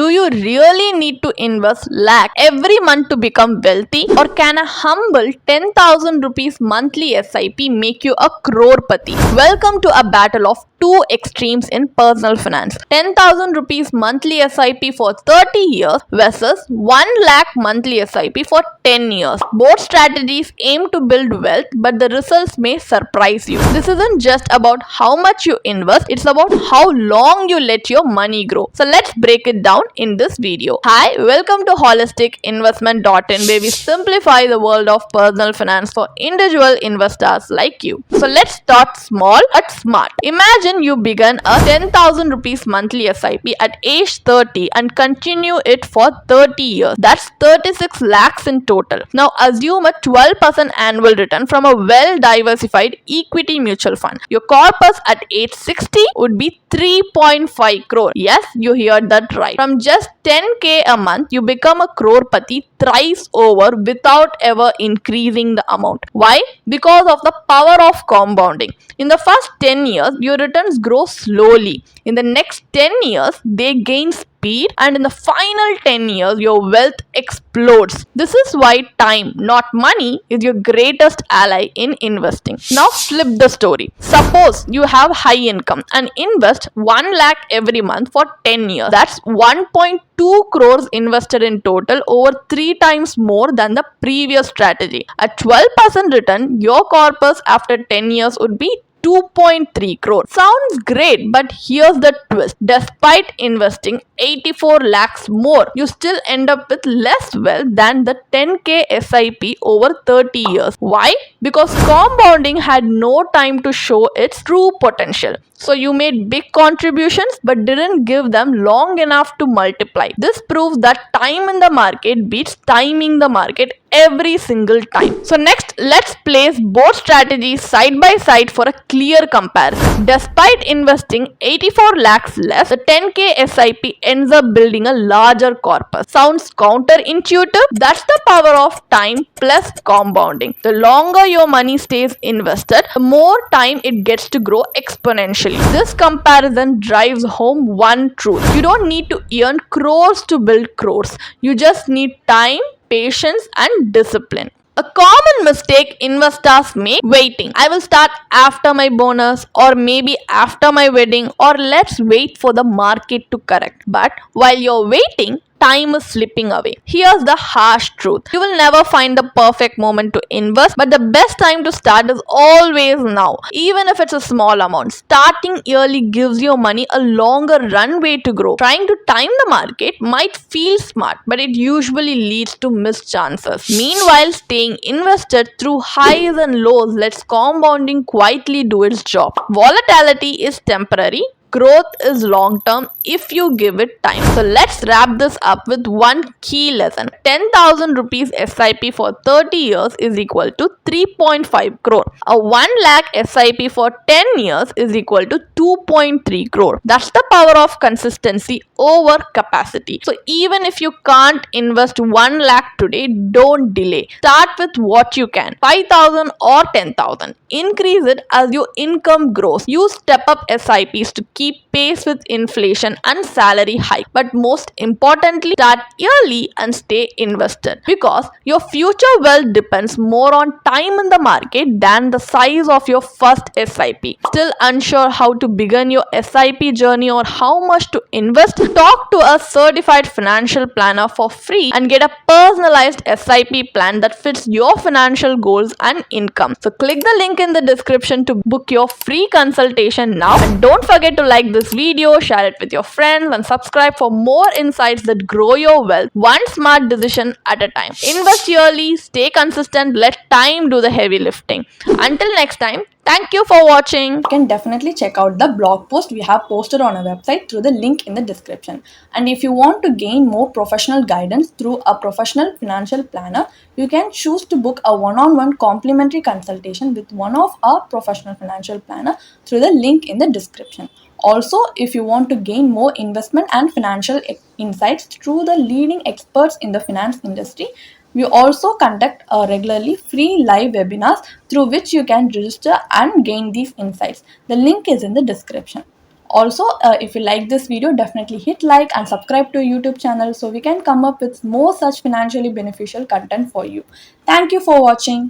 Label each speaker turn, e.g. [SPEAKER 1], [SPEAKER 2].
[SPEAKER 1] Do you really need to invest lakh every month to become wealthy, or can a humble 10,000 rupees monthly SIP make you a crorepati? Welcome to a battle of two extremes in personal finance. 10,000 rupees monthly SIP for 30 years versus 1 lakh monthly SIP for 10 years. Both strategies aim to build wealth, but the results may surprise you. This isn't just about how much you invest, it's about how long you let your money grow. So let's break it down in this video. Hi, welcome to holisticinvestment.in, where we simplify the world of personal finance for individual investors like you. So let's start small but smart. Imagine you begin a 10,000 rupees monthly SIP at age 30 and continue it for 30 years. That's 36 lakhs in total. Now assume a 12% annual return from a well-diversified equity mutual fund. Your corpus at age 60 would be 3.5 crore. Yes, you heard that right. From just 10k a month, you become a crorepati thrice over without ever increasing the amount. Why? Because of the power of compounding. In the first 10 years, your returns grow slowly. In the next 10 years, they gain speed, and in the final 10 years, your wealth explodes. This is why time, not money, is your greatest ally in investing. Now flip the story. Suppose you have high income and invest 1 lakh every month for 10 years. That's 1.2 crores invested in total, over 3 times more than the previous strategy. At 12% return, your corpus after 10 years would be 2.3 crore. Sounds great, but here's the twist. Despite investing 84 lakhs more, you still end up with less wealth than the 10k SIP over 30 years. Why? Because compounding had no time to show its true potential. So you made big contributions but didn't give them long enough to multiply. This proves that time in the market beats timing the market every single time. So next, let's place both strategies side by side for a clear comparison. Despite investing 84 lakhs less, the 10k SIP ends up building a larger corpus. Sounds counterintuitive? That's the power of time plus compounding. The longer your money stays invested, the more time it gets to grow exponentially. This comparison drives home one truth. You don't need to earn crores to build crores. You just need time, patience, and discipline. A common mistake investors make: waiting. I will start after my bonus, or maybe after my wedding, or let's wait for the market to correct. But while you're waiting, time is slipping away. Here's the harsh truth. You will never find the perfect moment to invest, but the best time to start is always now. Even if it's a small amount, starting early gives your money a longer runway to grow. Trying to time the market might feel smart, but it usually leads to missed chances. Meanwhile, staying invested through highs and lows lets compounding quietly do its job. Volatility is temporary. Growth is long term if you give it time. So let's wrap this up with one key lesson. 10,000 rupees SIP for 30 years is equal to 3.5 crore. A 1 lakh SIP for 10 years is equal to 2.3 crore. That's the power of consistency over capacity. So even if you can't invest 1 lakh today, don't delay. Start with what you can, 5,000 or 10,000. Increase it as your income grows. Use step up SIPs to keep pace with inflation and salary hike. But most importantly, start early and stay invested, because your future wealth depends more on time in the market than the size of your first SIP. Still unsure how to begin your SIP journey or how much to invest? Talk to a certified financial planner for free and get a personalized SIP plan that fits your financial goals and income. So click the link in the description to book your free consultation now, and don't forget to like this video, share it with your friends, and subscribe for more insights that grow your wealth one smart decision at a time. Invest early, stay consistent, let time do the heavy lifting. Until next time, thank you for watching.
[SPEAKER 2] You can definitely check out the blog post we have posted on our website through the link in the description. And if you want to gain more professional guidance through a professional financial planner, you can choose to book a one-on-one complimentary consultation with one of our professional financial planner through the link in the description. Also, if you want to gain more investment and financial insights through the leading experts in the finance industry, we also conduct regularly free live webinars through which you can register and gain these insights. The link is in the description. Also, if you like this video, definitely hit like and subscribe to YouTube channel so we can come up with more such financially beneficial content for you. Thank you for watching.